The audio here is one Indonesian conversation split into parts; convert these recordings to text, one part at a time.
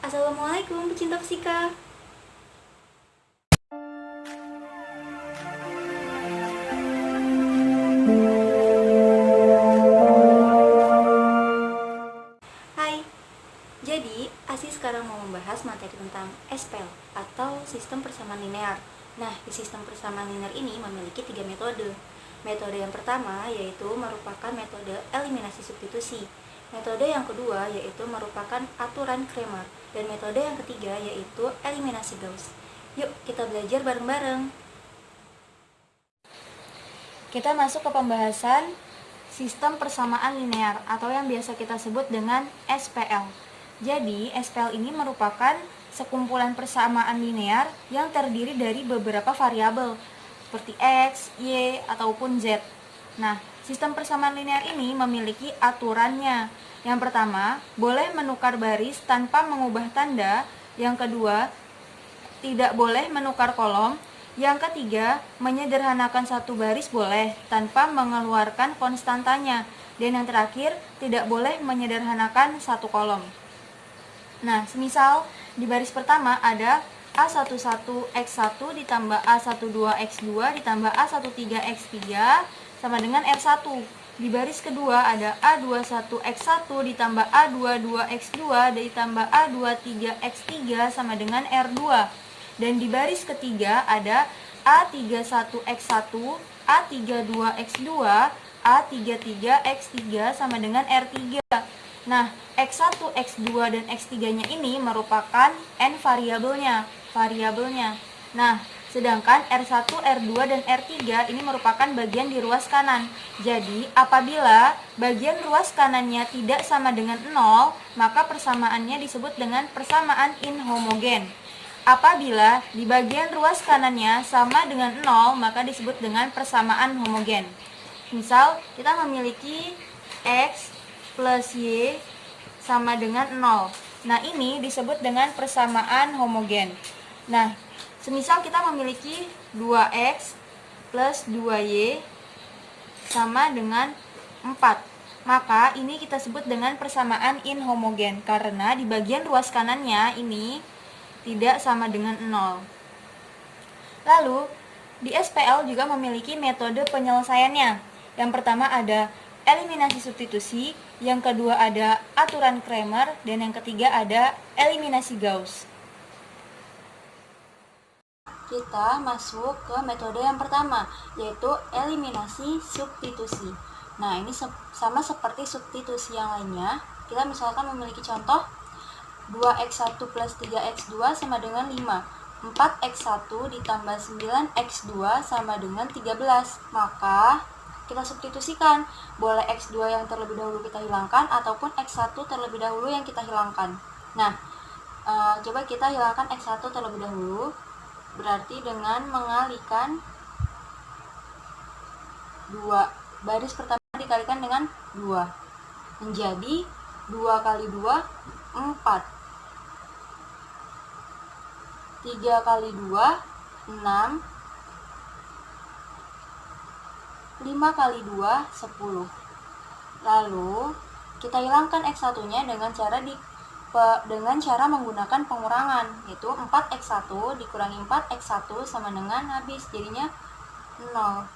Assalamualaikum pecinta fisika. Hai, jadi Asi sekarang mau membahas materi tentang SPL atau sistem persamaan linear. Nah, di sistem persamaan linear ini memiliki 3 metode. Metode yang pertama yaitu merupakan metode eliminasi substitusi. Metode yang kedua yaitu merupakan aturan Cramer. Dan metode yang ketiga yaitu eliminasi Gauss. Yuk kita belajar bareng-bareng. Kita masuk ke pembahasan sistem persamaan linear atau yang biasa kita sebut dengan SPL. Jadi, SPL ini merupakan sekumpulan persamaan linear yang terdiri dari beberapa variabel seperti X, Y, ataupun Z. Nah, sistem persamaan linear ini memiliki aturannya. Yang pertama, boleh menukar baris tanpa mengubah tanda. Yang kedua, tidak boleh menukar kolom. Yang ketiga, menyederhanakan satu baris boleh tanpa mengeluarkan konstantanya. Dan yang terakhir, tidak boleh menyederhanakan satu kolom. Nah, semisal di baris pertama ada A11X1 ditambah A12X2 ditambah A13X3 sama dengan R1. Di baris kedua ada A21X1 ditambah A22X2 ditambah A23X3 sama dengan R2. Dan di baris ketiga ada A31X1, A32X2, A33X3 sama dengan R3. Nah, X1, X2, dan X3-nya ini merupakan N variabelnya. Nah, sedangkan R1, R2, dan R3 ini merupakan bagian di ruas kanan. Jadi, apabila bagian ruas kanannya tidak sama dengan 0, maka persamaannya disebut dengan persamaan inhomogen. Apabila di bagian ruas kanannya sama dengan 0, maka disebut dengan persamaan homogen. Misal, kita memiliki X plus Y sama dengan 0. Nah, ini disebut dengan persamaan homogen. Nah, semisal kita memiliki 2X plus 2Y sama dengan 4. Maka ini kita sebut dengan persamaan inhomogen karena di bagian ruas kanannya ini tidak sama dengan 0. Lalu, di SPL juga memiliki metode penyelesaiannya. Yang pertama ada eliminasi substitusi, yang kedua ada aturan Cramer, dan yang ketiga ada eliminasi Gauss. Kita masuk ke metode yang pertama, yaitu eliminasi substitusi. Nah, ini sama seperti substitusi yang lainnya. Kita misalkan memiliki contoh 2x1 plus 3x2 sama dengan 5. 4x1 ditambah 9x2 sama dengan 13. Maka kita substitusikan. Boleh x2 yang terlebih dahulu kita hilangkan ataupun x1 terlebih dahulu yang kita hilangkan. Nah, coba kita hilangkan x1 terlebih dahulu. Berarti dengan mengalihkan 2. Baris pertama dikalikan dengan 2. Menjadi 2 kali 2, 4. 3 kali 2, 6. 5 kali 2, 10. Lalu, kita hilangkan X1-nya dengan cara menggunakan pengurangan, yaitu 4X1 dikurangi 4X1 sama dengan habis, jadinya 0.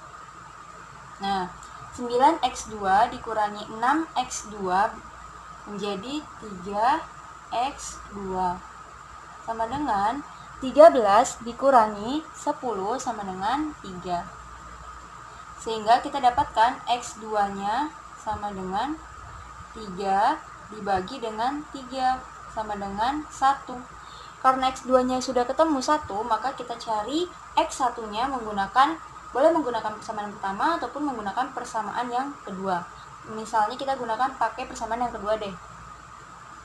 Nah, 9X2 dikurangi 6X2 menjadi 3X2 sama dengan 13 dikurangi 10 sama dengan 3. Sehingga kita dapatkan X2-nya sama dengan 3 dibagi dengan 3 sama dengan 1. Karena X2-nya sudah ketemu 1, maka kita cari X1-nya boleh menggunakan persamaan pertama ataupun menggunakan persamaan yang kedua. Misalnya kita gunakan pakai persamaan yang kedua deh.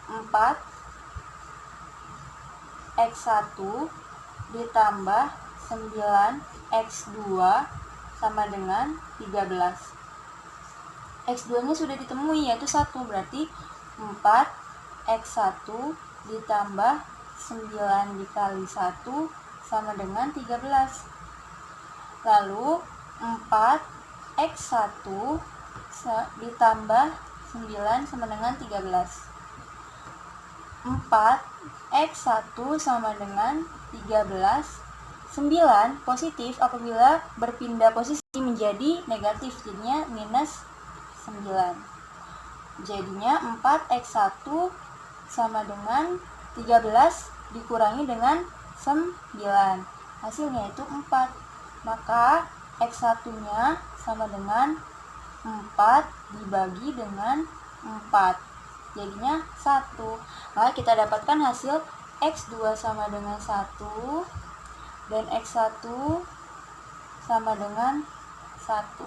4x1 ditambah 9x2 sama dengan 13. X2-nya sudah ditemui yaitu 1, berarti 4x1 ditambah 9 dikali 1 sama dengan 13. Lalu 4x1 ditambah 9 sama dengan 13. 4x1 sama dengan 13. 9 positif apabila berpindah posisi menjadi negatif, jadinya minus 9. Jadinya 4x1 sama dengan 13 dikurangi dengan 9. Hasilnya itu 4. Maka x1-nya sama dengan 4 dibagi dengan 4. Jadinya 1. Maka kita dapatkan hasil x2 sama dengan 1 dan x1 sama dengan 1.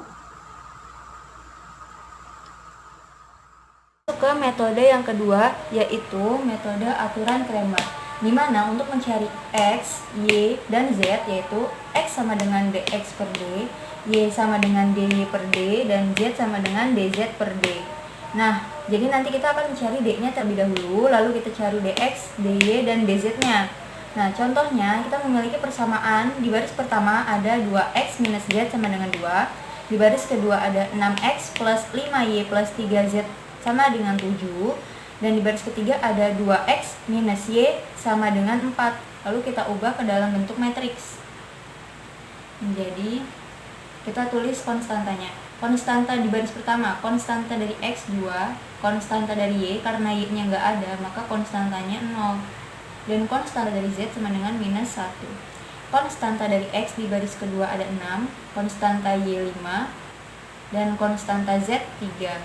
Ke metode yang kedua, yaitu metode aturan Cramer, di mana untuk mencari x, y, dan z, yaitu x sama dengan dx per d, y sama dengan dy per d, dan z sama dengan dz per d. Nah, jadi nanti kita akan mencari d-nya terlebih dahulu, lalu kita cari dx, dy, dan dz-nya. Nah, contohnya kita memiliki persamaan. Di baris pertama ada 2x minus z sama dengan 2. Di baris kedua ada 6x plus 5y plus 3z sama dengan 7. Dan di baris ketiga ada 2x minus y sama dengan 4. Lalu kita ubah ke dalam bentuk matriks. Jadi, kita tulis konstantanya. Konstanta di baris pertama, konstanta dari x 2, konstanta dari y, karena y-nya nggak ada, maka konstantanya 0. Dan konstanta dari z sama dengan minus 1. Konstanta dari x di baris kedua ada 6, konstanta y 5, dan konstanta z 3.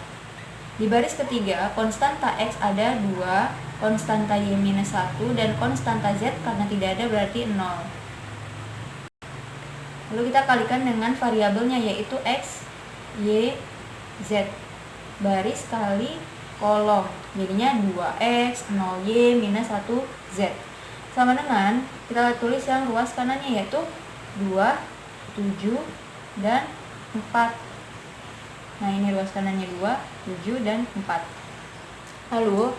Di baris ketiga, konstanta x ada 2, konstanta y minus 1, dan konstanta z karena tidak ada berarti 0. Lalu kita kalikan dengan variabelnya, yaitu x, y, z. Baris kali kolom, jadinya 2x, 0y, minus 1z. Sama dengan, kita tulis yang ruas kanannya, yaitu 2, 7, dan 4. Nah, ini ruas kanannya 2, 7, dan 4. Lalu,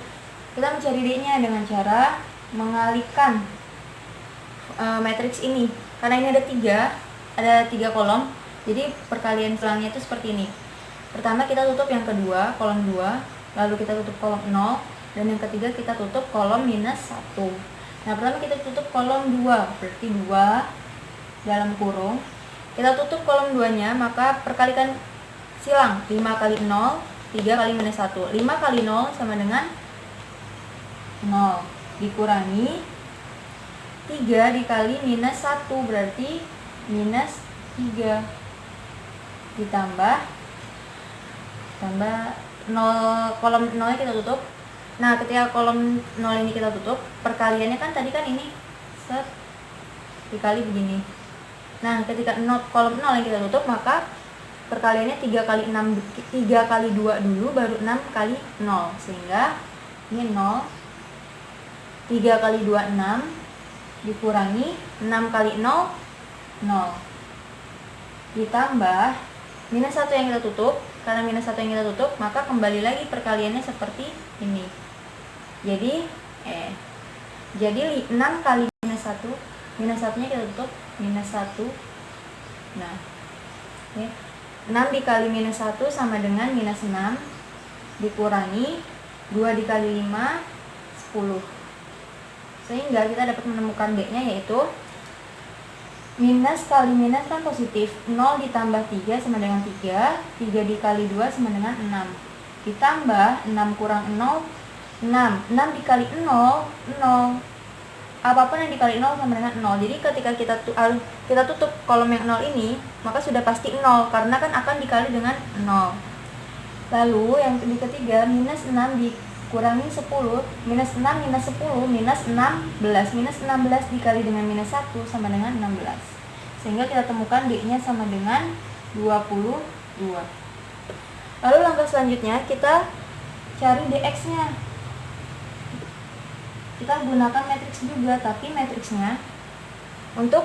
kita mencari d-nya dengan cara mengalihkan matriks ini. Karena ini ada 3 kolom, jadi perkalian selangnya itu seperti ini. Pertama kita tutup yang kedua, kolom 2, lalu kita tutup kolom 0, dan yang ketiga kita tutup kolom minus 1. Nah, pertama kita tutup kolom 2, berarti 2 dalam kurung. Kita tutup kolom 2-nya, maka perkalikan silang, 5 kali 0, 3 kali minus 1. 5 kali 0 sama dengan 0, dikurangi 3 dikali minus 1, berarti minus 3, ditambah 0, kolom 0 kita tutup. Nah, ketika kolom 0 ini kita tutup, perkaliannya kan tadi kan ini set dikali begini. Nah, ketika kolom 0 yang kita tutup, maka perkaliannya 3 kali 2 dulu, baru 6 kali 0, sehingga ini 0. 3 kali 2 6, dikurangi 6 kali 0 0, ditambah minus 1 yang kita tutup. Karena minus 1 yang kita tutup, maka kembali lagi perkaliannya seperti ini. Jadi 6 kali minus 1, minus 1 nya kita tutup, minus 1. Nah, 6 dikali minus 1 sama dengan minus 6, dikurangi 2 dikali 5, 10. Sehingga kita dapat menemukan d-nya, yaitu minus kali minus kan positif, 0 ditambah 3 sama dengan 3, 3 dikali 2 sama dengan 6, ditambah 6 kurang 0, 6 dikali 0, 0, apapun yang dikali 0 sama dengan 0. Jadi ketika kita tutup kolom yang 0 ini, maka sudah pasti 0, karena kan akan dikali dengan 0. Lalu yang ketiga, minus 6 dikurangi 10, minus 6 minus 10, minus 16, minus 16 dikali dengan minus 1 sama dengan 16. Sehingga kita temukan D-nya sama dengan 22. Lalu langkah selanjutnya kita cari dx-nya. Kita gunakan matriks juga, tapi matriksnya untuk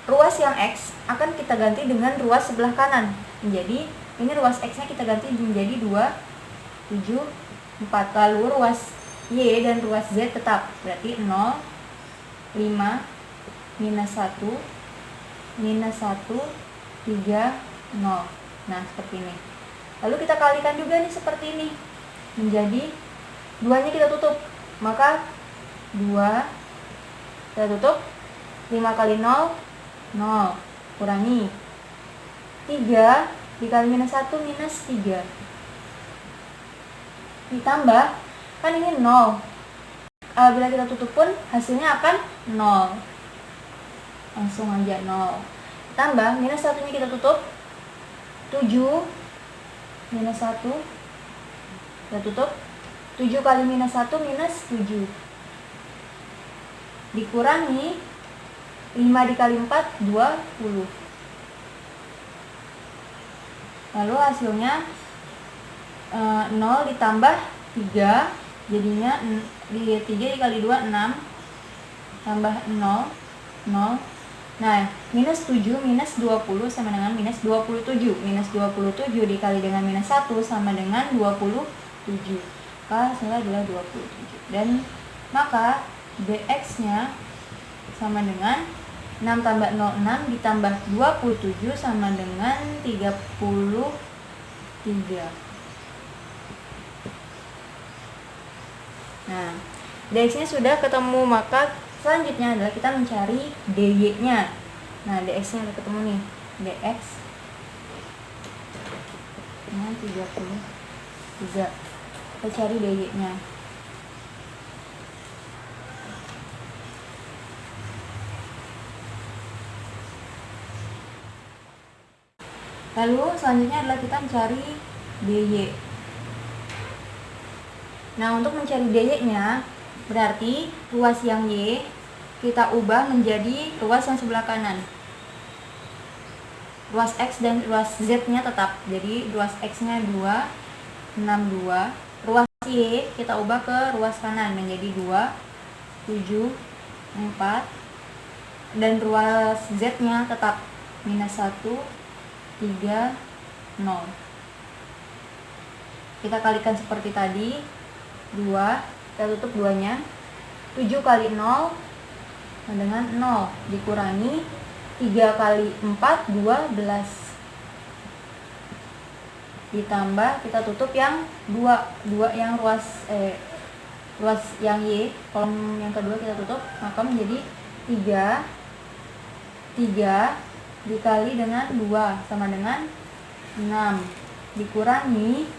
ruas yang x akan kita ganti dengan ruas sebelah kanan. Jadi ini ruas x-nya kita ganti menjadi 2, 7, 4. Lalu ruas y dan ruas z tetap, berarti 0, 5, minus 1, minus 1, 3, 0. Nah, seperti ini. Lalu kita kalikan juga nih seperti ini, menjadi 2-nya kita tutup, maka 2, kita tutup, 5 kali 0, 0, kurangi 3 dikali minus 1 minus 3, ditambah, kan ini 0, bila kita tutup pun hasilnya akan 0, langsung aja 0, tambah minus 1 nya kita tutup, 7 minus 1 kita tutup, 7 kali minus 1 minus 7, dikurangi 5 dikali 4 20, lalu hasilnya 0 ditambah 3, jadinya 3 dikali 2 6, tambah 0, 0. Nah, minus 7 minus 20 sama dengan minus 27. Minus 27 dikali dengan minus 1 sama dengan 27. Maka hasilnya adalah 27. Dan maka dx-nya sama dengan 6 tambah 0, 6 ditambah 27 sama dengan 33. Nah, dx-nya sudah ketemu, maka selanjutnya adalah kita mencari dy-nya. Nah, dx-nya udah ketemu nih. Dx dengan 33. Kita cari dy-nya. Lalu selanjutnya adalah kita mencari dy. Nah, untuk mencari dy-nya berarti ruas yang y kita ubah menjadi ruas yang sebelah kanan. Ruas x dan ruas z-nya tetap. Jadi ruas x-nya 2, 6, 2. Ruas y kita ubah ke ruas kanan menjadi 2, 7, 4. Dan ruas z-nya tetap minus 1, 3, 0. Kita kalikan seperti tadi. 2, kita tutup 2-nya. 7 kali 0 dengan 0, dikurangi 3 kali 4 12, ditambah kita tutup yang 2 yang ruas yang y, kolom yang kedua kita tutup, maka menjadi 3 dikali dengan 2 sama dengan 6, dikurangi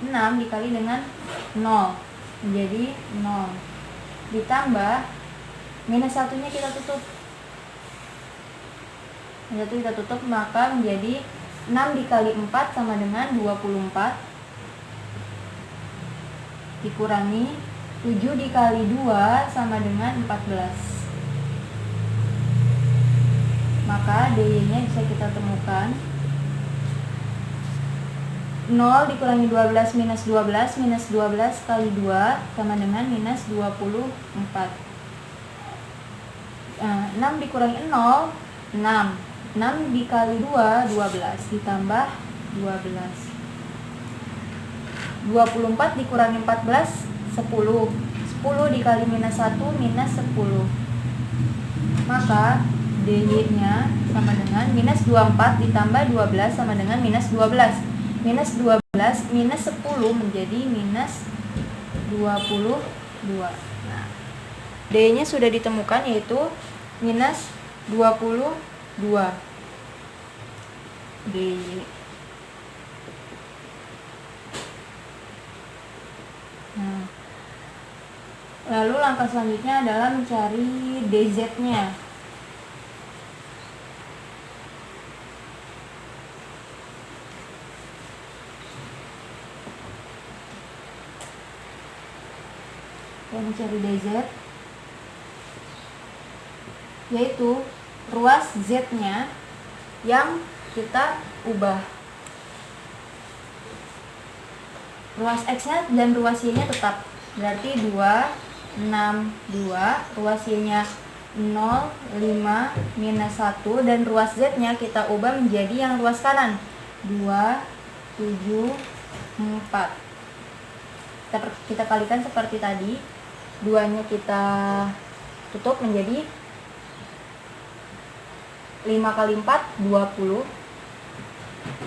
6 dikali dengan 0 menjadi 0, ditambah minus 1-nya kita tutup. Minus 1 kita tutup, maka menjadi 6 dikali 4 sama dengan 24, dikurangi 7 dikali 2 sama dengan 14. Maka dy-nya bisa kita temukan 0 dikurangi 12 minus 12 minus 12 kali 2 sama dengan minus 24. 6 dikurangi 0, 6. 6 dikali 2, 12. Ditambah 12. 24 dikurangi 14, 10. 10 dikali minus 1, minus 10. Maka dy-nya sama dengan minus 24 ditambah 12 sama dengan minus 12. Minus 12 minus 10 menjadi minus 22. Nah, D-nya sudah ditemukan, yaitu minus 22 dy. Nah, lalu langkah selanjutnya adalah mencari dz-nya. Mencari dz, yaitu ruas z-nya yang kita ubah. Ruas x-nya dan ruas y-nya tetap, berarti 2, 6, 2. Ruas y-nya 0, 5, minus 1. Dan ruas z-nya kita ubah menjadi yang ruas kanan, 2, 7, 4. Kita kalikan seperti tadi. 2-nya kita tutup menjadi 5 kali 4, 20.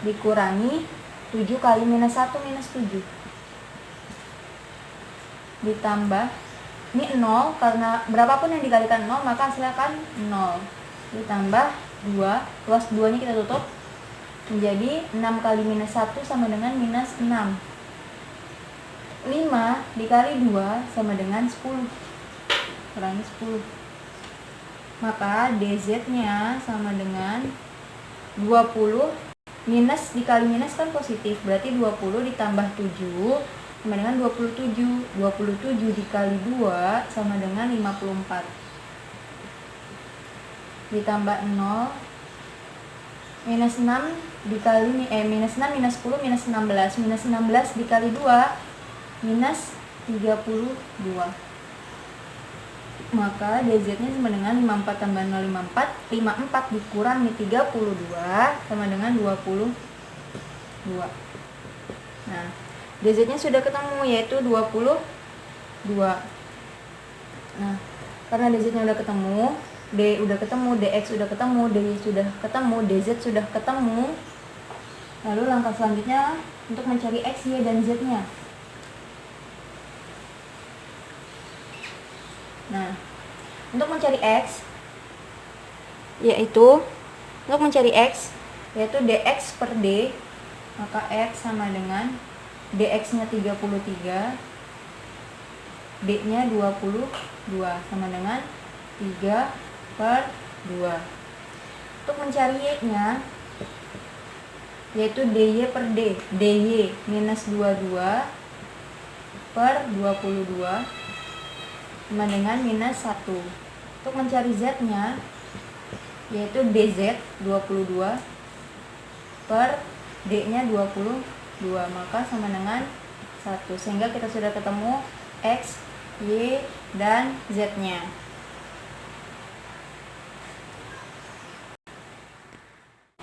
Dikurangi 7 kali minus 1, minus 7. Ditambah Ini 0, karena berapapun yang dikalikan 0 maka hasilnya akan 0. Ditambah 2, luas 2 nya kita tutup, menjadi 6 kali minus 1 sama dengan minus 6. 5 dikali 2 sama dengan 10, kurangi 10. Maka DZ nya sama dengan 20, minus dikali minus kan positif, berarti 20 ditambah 7 sama dengan 27. 27 dikali 2 sama dengan 54. Ditambah 0, minus 6 dikali minus 6 minus 10 minus 16. Minus 16 dikali 2 minus 32. Maka DZ-nya sama dengan 54 tambah 0, 54. 54 dikurangi 32 sama dengan 22. Nah, DZ-nya sudah ketemu, yaitu 22. Nah, karena DZ-nya udah ketemu, D udah ketemu, DX udah ketemu, DY sudah ketemu, DZ sudah ketemu. Lalu langkah selanjutnya untuk mencari X, Y, dan Z-nya. Nah, untuk mencari X yaitu DX per D, maka X sama dengan DX-nya 33, D-nya 22 sama dengan 3 per 2. Untuk mencari Y-nya yaitu DY per D, DY minus 22 per 22 sama dengan minus 1. Untuk mencari Z-nya yaitu DZ 22 per D-nya 22, maka sama dengan 1. Sehingga kita sudah ketemu X, Y, dan Z-nya.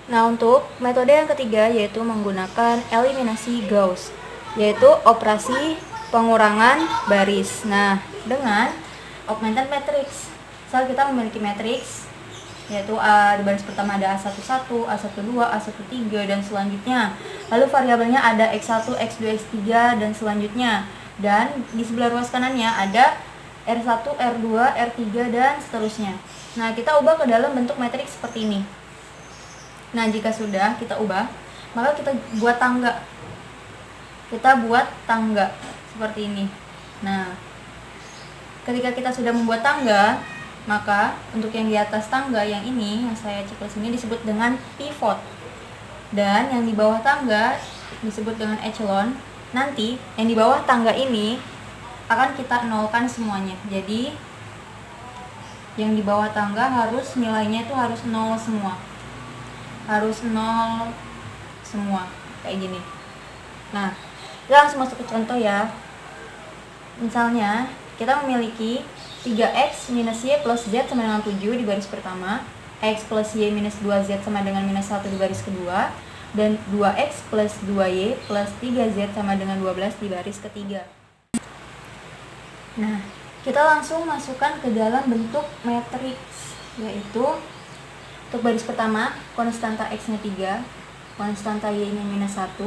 Nah, untuk metode yang ketiga yaitu menggunakan eliminasi Gauss, yaitu operasi pengurangan baris. Nah, dengan augmented matrix, misal kita memiliki matriks yaitu di baris pertama ada A11, A12, A13, dan selanjutnya. Lalu variabelnya ada X1, X2, X3, dan selanjutnya. Dan di sebelah ruas kanannya ada R1, R2, R3, dan seterusnya. Nah, kita ubah ke dalam bentuk matriks seperti ini. Nah, jika sudah kita ubah, maka kita buat tangga. Kita buat tangga seperti ini. Nah, ketika kita sudah membuat tangga, maka untuk yang di atas tangga yang ini, yang saya checklist ini disebut dengan pivot. Dan yang di bawah tangga disebut dengan echelon. Nanti yang di bawah tangga ini akan kita nolkan semuanya. Jadi yang di bawah tangga harus nilainya itu harus 0 semua. Harus 0 semua, kayak gini. Nah, kita langsung masuk ke contoh ya. Misalnya kita memiliki 3x minus y plus z sama dengan 7 di baris pertama, x plus y minus 2z sama dengan minus 1 di baris kedua, dan 2x plus 2y plus 3z sama dengan 12 di baris ketiga. Nah, kita langsung masukkan ke dalam bentuk matriks, yaitu untuk baris pertama, konstanta x-nya 3, konstanta y-nya minus 1,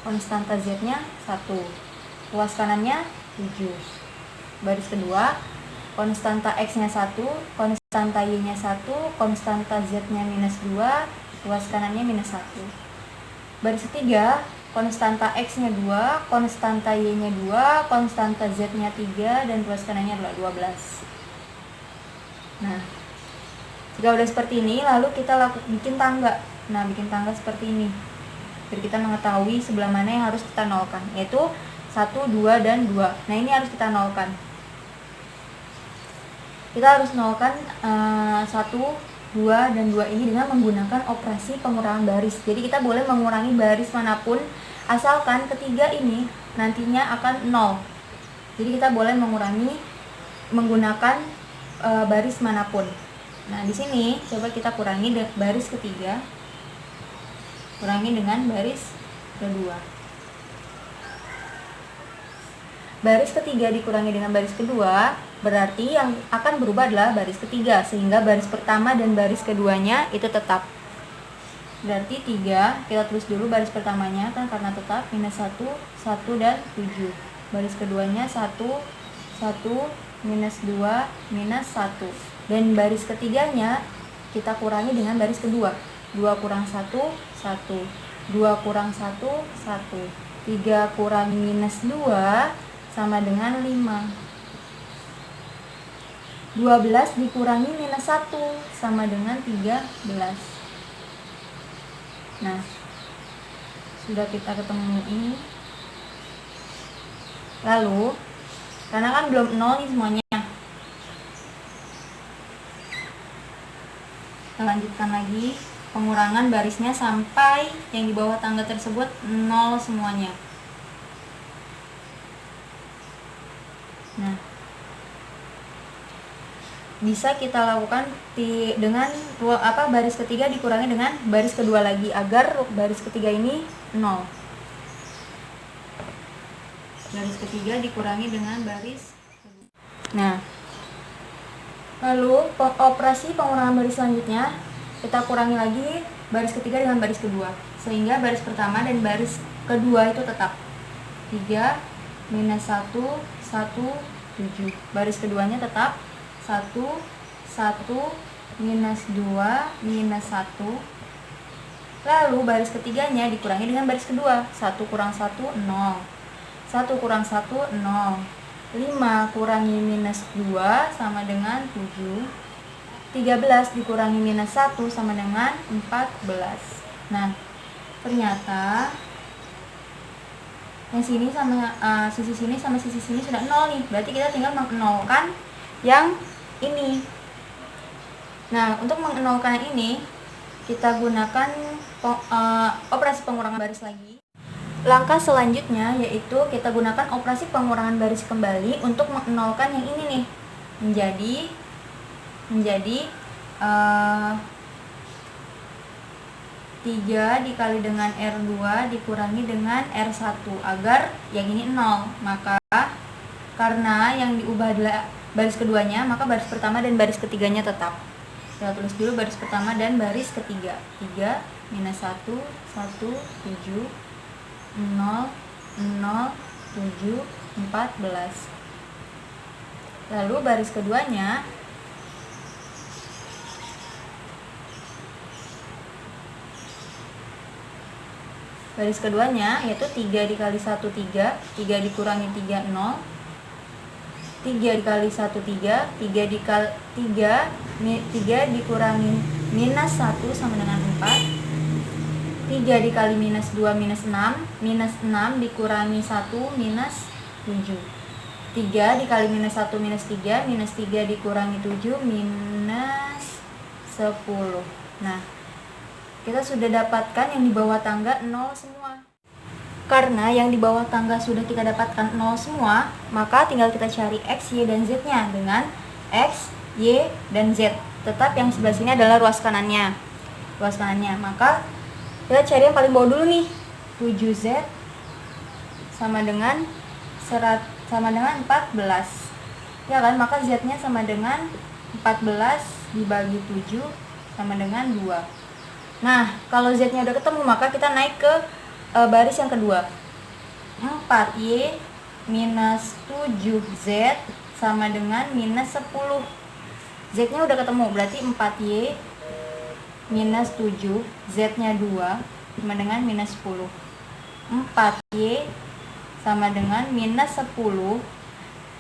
konstanta z-nya 1, luas kanannya 7. Baris kedua, konstanta x-nya 1, konstanta y-nya 1, konstanta z-nya minus 2, luas kanannya minus 1. Baris ketiga, konstanta x-nya 2, konstanta y-nya 2, konstanta z-nya 3, dan luas kanannya adalah 12. Nah, jika udah seperti ini, lalu kita bikin tangga. Nah, bikin tangga seperti ini, biar kita mengetahui sebelah mana yang harus kita nolkan, yaitu 1, 2, dan 2. Nah, ini harus kita nolkan. Kita harus nolkan 1, 2, dan 2 ini dengan menggunakan operasi pengurangan baris. Jadi kita boleh mengurangi baris manapun asalkan ketiga ini nantinya akan 0. Jadi kita boleh mengurangi menggunakan baris manapun. Nah, di sini coba kita kurangi baris ketiga, kurangi dengan baris kedua. Baris ketiga dikurangi dengan baris kedua, berarti yang akan berubah adalah baris ketiga, sehingga baris pertama dan baris keduanya itu tetap. Berarti 3, kita tulis dulu baris pertamanya kan karena tetap, minus 1, 1, dan 7. Baris keduanya 1, 1, minus 2, minus 1. Dan baris ketiganya kita kurangi dengan baris kedua. 2 kurang 1, 1. 2 kurang 1, 1. 3 kurangi minus 2 sama dengan 5. 12 dikurangi minus 1 sama dengan 13. Nah, sudah kita ketemu ini. Lalu, karena kan belum 0 nih semuanya, kita lanjutkan lagi pengurangan barisnya sampai yang di bawah tangga tersebut 0 semuanya. Nah, bisa kita lakukan dengan baris ketiga dikurangi dengan baris kedua lagi agar baris ketiga ini 0. Baris ketiga dikurangi dengan baris kedua. Nah, lalu operasi pengurangan baris selanjutnya kita kurangi lagi baris ketiga dengan baris kedua, sehingga baris pertama dan baris kedua itu tetap 3 minus 1 1 7. Baris keduanya tetap 1 1 minus 2 minus 1. Lalu baris ketiganya dikurangi dengan baris kedua, 1 kurang 1 0. 1 kurang 1 0. 5 kurangi minus 2 sama dengan 7. 13 dikurangi minus 1 sama dengan 14. Nah, ternyata yang sini sama sisi sini sama sisi sini sudah 0 nih. Berarti kita tinggal menolkan yang ini. Nah, untuk menolkan yang ini kita gunakan operasi pengurangan baris lagi. Langkah selanjutnya yaitu kita gunakan operasi pengurangan baris kembali untuk menolkan yang ini nih menjadi 3 dikali dengan R2 dikurangi dengan R1 agar yang ini 0. Maka karena yang diubah adalah baris keduanya, maka baris pertama dan baris ketiganya tetap. Kita tulis dulu baris pertama dan baris ketiga. 3 minus 1 1 7 0 0 7 14. Lalu baris keduanya yaitu 3 dikali 1 3, 3 dikurangi 3 0, 3 dikali 1 3, 3 dikurangi minus 1 sama dengan 4. 3 dikali minus 2 minus 6, minus 6 dikurangi 1 minus 7. 3 dikali minus 1 minus 3, minus 3 dikurangi 7 minus 10. Nah, kita sudah dapatkan yang di bawah tangga 0 semua. Karena yang di bawah tangga sudah kita dapatkan 0 semua, maka tinggal kita cari X, Y, dan Z-nya dengan X, Y, dan Z. Tetap yang sebelah sini adalah ruas kanannya. Maka kita cari yang paling bawah dulu nih. 7Z sama dengan 14. Ya kan? Maka Z-nya sama dengan 14 dibagi 7 sama dengan 2. Nah, kalau Z-nya udah ketemu, maka kita naik ke baris yang kedua. 4Y minus 7Z sama dengan minus 10. Z-nya udah ketemu, berarti 4Y minus 7, Z-nya 2 sama dengan minus 10. 4Y sama dengan minus 10.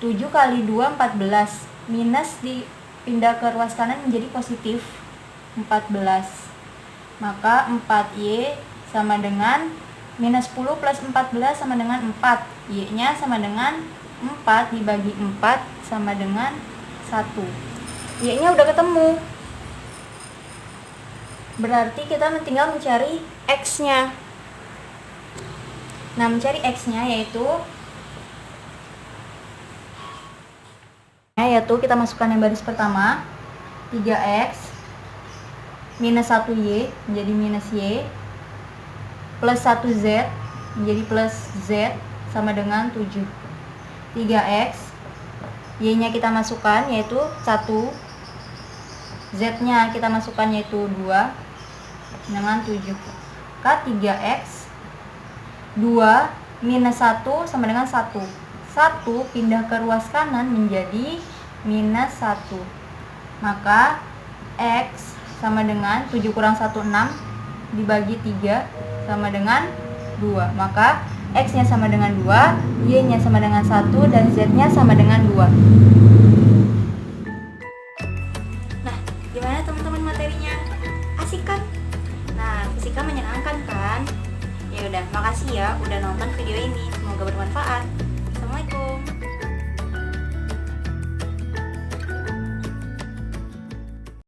7 kali 2 14. Minus dipindah ke ruas kanan menjadi positif 14. Maka 4Y sama dengan minus 10 plus 14 sama dengan 4. Y-nya sama dengan 4 dibagi 4 sama dengan 1. Y-nya udah ketemu. Berarti kita tinggal mencari X-nya. Nah, mencari X-nya yaitu kita masukkan yang baris pertama, 3X minus 1Y menjadi minus Y plus 1Z menjadi plus Z sama dengan 7. 3X, Y-nya kita masukkan yaitu 1, Z-nya kita masukkan yaitu 2 dengan 7. Maka 3X 2 minus 1 sama dengan 1. 1 pindah ke ruas kanan menjadi minus 1. Maka X sama dengan 7 kurang 1, 6 dibagi 3 sama dengan 2. Maka X-nya sama dengan 2, Y-nya sama dengan 1, dan Z-nya sama dengan 2. Nah, gimana teman-teman materinya? Asik kan? Nah, fisika menyenangkan kan? Ya udah, makasih ya udah nonton video ini. Semoga bermanfaat. Assalamualaikum.